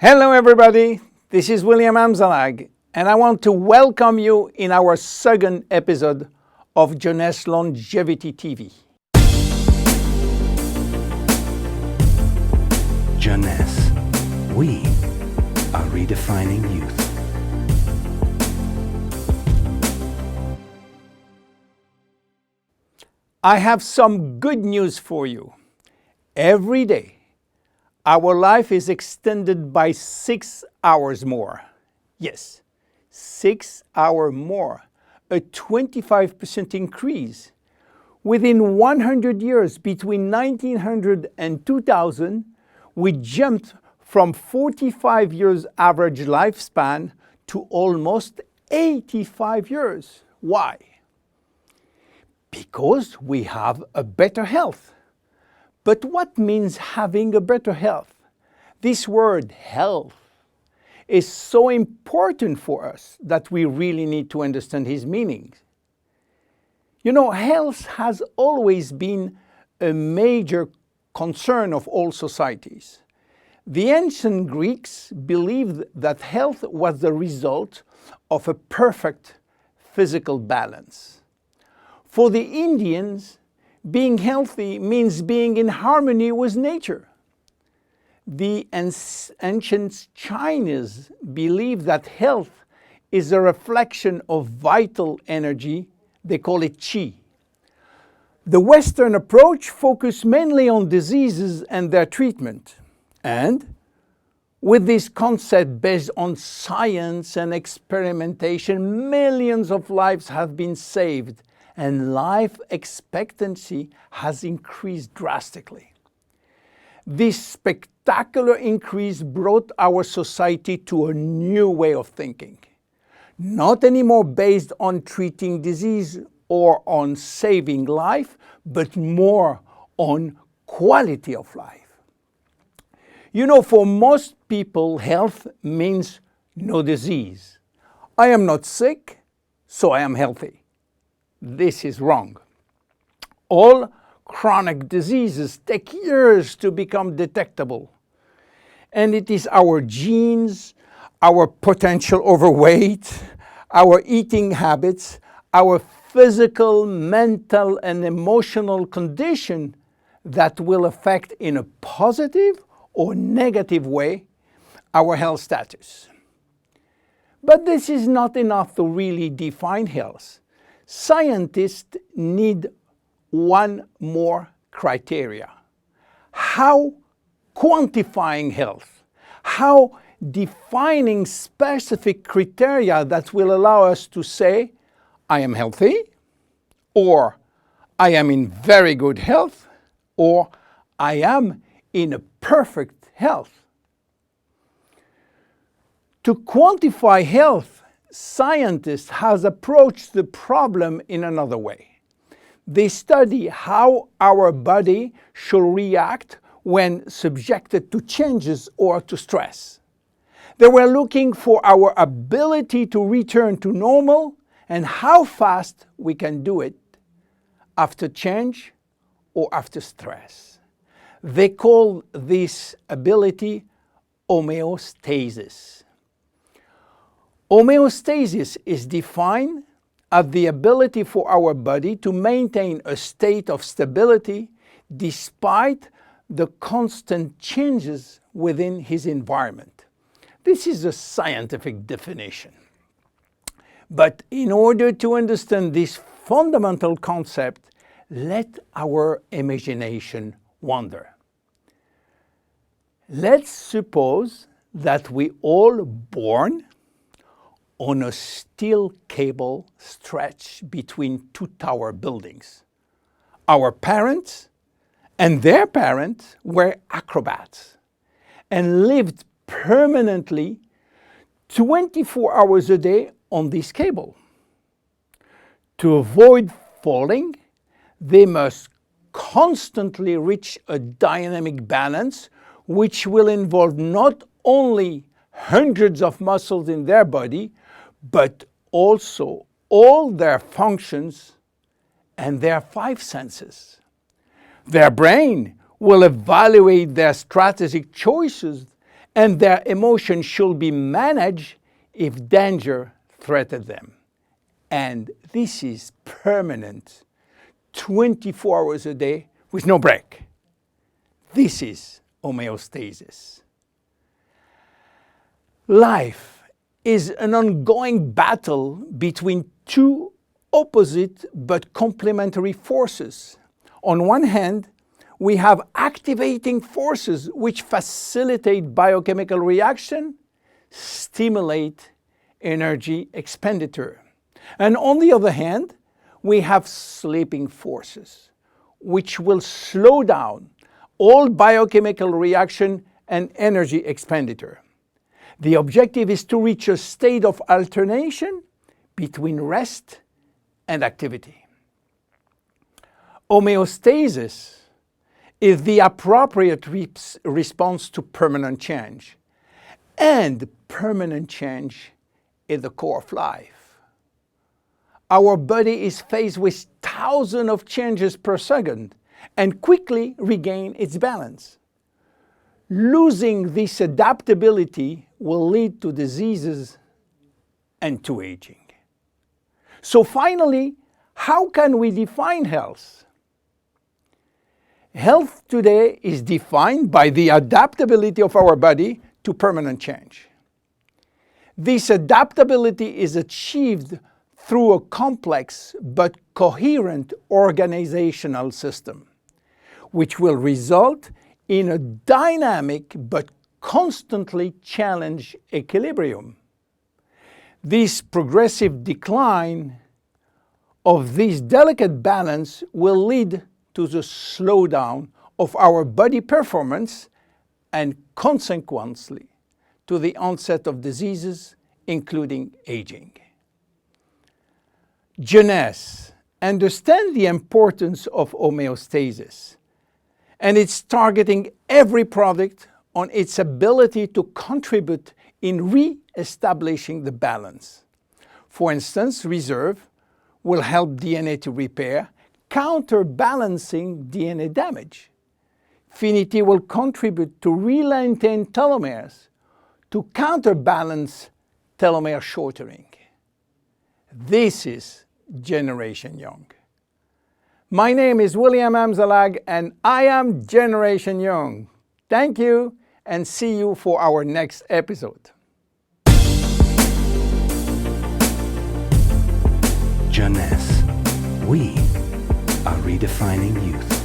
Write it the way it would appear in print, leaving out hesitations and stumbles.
Hello everybody, this is William Amzalag, and I want to welcome you in our second episode of Jeunesse Longevity TV. Jeunesse, we are redefining youth. I have some good news for you. Every day, our life is extended by 6 hours more. Yes, 6 hours more, a 25% increase. Within 100 years, between 1900 and 2000, we jumped from 45 years average lifespan to almost 85 years. Why? Because we have a better health. But what means having a better health? This word health is so important for us that we really need to understand his meaning. You know, health has always been a major concern of all societies. The ancient Greeks believed that health was the result of a perfect physical balance. For the Indians, being healthy means being in harmony with nature. The ancient Chinese believe that health is a reflection of vital energy. They call it qi. The Western approach focuses mainly on diseases and their treatment. And with this concept based on science and experimentation, millions of lives have been saved and life expectancy has increased drastically. This spectacular increase brought our society to a new way of thinking, not anymore based on treating disease or on saving life, but more on quality of life. You know, for most people, health means no disease. I am not sick, so I am healthy. This is wrong. All chronic diseases take years to become detectable. And it is our genes, our potential overweight, our eating habits, our physical, mental, and emotional condition that will affect in a positive or negative way our health status. But this is not enough to really define health. Scientists need one more criteria. How quantifying health, how defining specific criteria that will allow us to say, I am healthy, or I am in very good health, or I am in a perfect health. To quantify health, scientists have approached the problem in another way. They study how our body should react when subjected to changes or to stress. They were looking for our ability to return to normal and how fast we can do it after change or after stress. They call this ability homeostasis. Homeostasis is defined as the ability for our body to maintain a state of stability despite the constant changes within his environment. This is a scientific definition. But in order to understand this fundamental concept, let our imagination wander. Let's suppose that we all born on a steel cable stretched between two tower buildings. Our parents and their parents were acrobats and lived permanently 24 hours a day on this cable. To avoid falling, they must constantly reach a dynamic balance, which will involve not only hundreds of muscles in their body, but also all their functions and their 5 senses. Their brain will evaluate their strategic choices and their emotions should be managed if danger threatens them. And this is permanent, 24 hours a day with no break. This is homeostasis. Life is an ongoing battle between two opposite but complementary forces. On one hand, we have activating forces which facilitate biochemical reaction, stimulate energy expenditure. And on the other hand, we have sleeping forces which will slow down all biochemical reaction and energy expenditure. The objective is to reach a state of alternation between rest and activity. Homeostasis is the appropriate response to permanent change. And permanent change is the core of life. Our body is faced with thousands of changes per second and quickly regain its balance. Losing this adaptability will lead to diseases and to aging. So finally, how can we define health? Health today is defined by the adaptability of our body to permanent change. This adaptability is achieved through a complex but coherent organizational system, which will result in a dynamic but constantly challenged equilibrium. This progressive decline of this delicate balance will lead to the slowdown of our body performance and consequently to the onset of diseases, including aging. Jeunesse understands the importance of homeostasis, and it's targeting every product on its ability to contribute in re-establishing the balance. For instance, Reserve will help DNA to repair, counterbalancing DNA damage. Finity will contribute to re-lengthen telomeres to counterbalance telomere shortening. This is Generation Young. My name is William Amzalag and I am Generation Young. Thank you and see you for our next episode. Jeunesse. We are redefining youth.